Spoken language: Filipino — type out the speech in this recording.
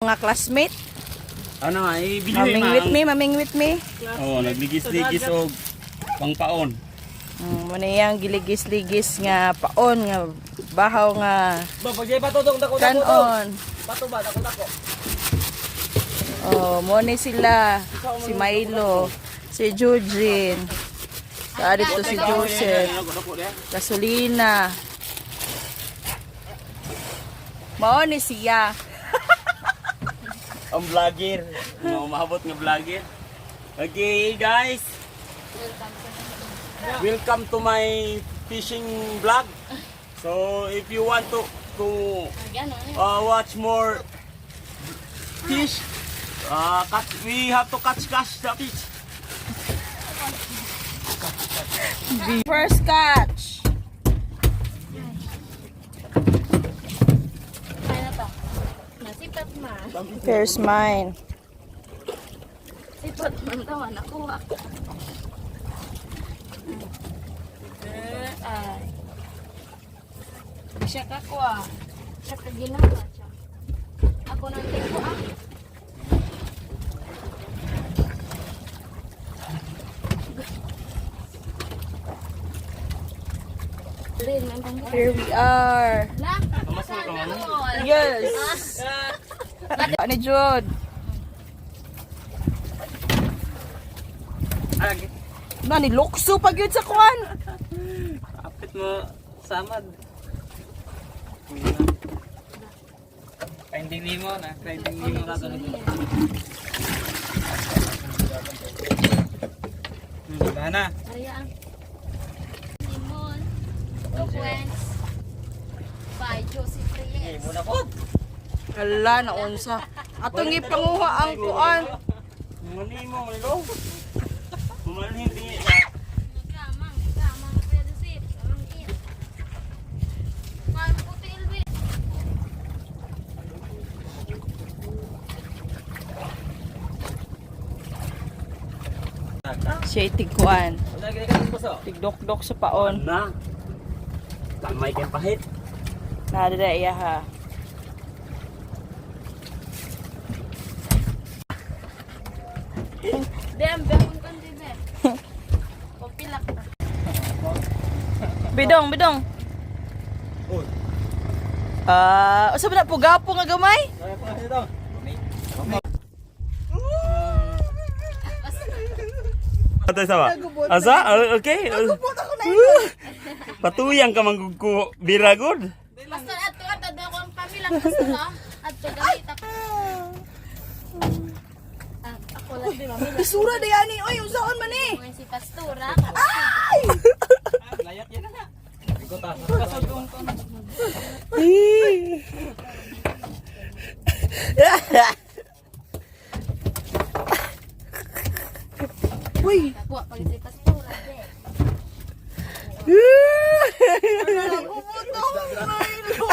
Mga classmate. Ano nga, i-video Maming with me. Oo, nagligis-ligis o pangpaon. Muna yang giligis-ligis nga paon nga bahaw nga kanon. Oh, mo ni sila si Milo, si Eugene. Sa dito si Joseph. Gasolina. Mao ni siya. Ang vlogger. Umabot nga vlogger. Okay guys. Welcome to my fishing vlog. So if you want to watch more fish, we have to catch the fish. First catch. Here's mine. Sipot man tawa nakuha. Ay. Siya kakuha. Siya kaginawa siya. Ako nang tikuha. Here we are. Yes. Ano Jude? Nani lokso pag yun sa kuan. Apit mo samad. Grinding nimo na, grinding nimo na to nito. Na. Ariyan. Limon. Tukwens. By Joseph Reyes. Muna po. Hala na unsa. Atong gipanguha ang kuan. Muni mo nilo. Kumalhin dingi na. Gamang pwede sip. Gamang it. Paano puti ilbi? Siya tigkuan. Wala ginagamit po so. Tigdok-dok sa paon. Na. Kamay kang pahit. Nada iya ha. Dem, behon kan din eh. Papilak na. Bidong. Oy. Usa ba na pugapo nga gamay? Kaya pa dito. Atay sama. Asa? Okay. Patuyang ka manggugko biragod. Basta ato daw ang pamilak basta ato gamit ako. Ako lang di mamilak. Bisura da yani. Oy, usaon man eh. Mga si pastora. Ay! Layat yan na. Ikaw ta. Uy. Buwa pag si pastora. Umutong, Milo.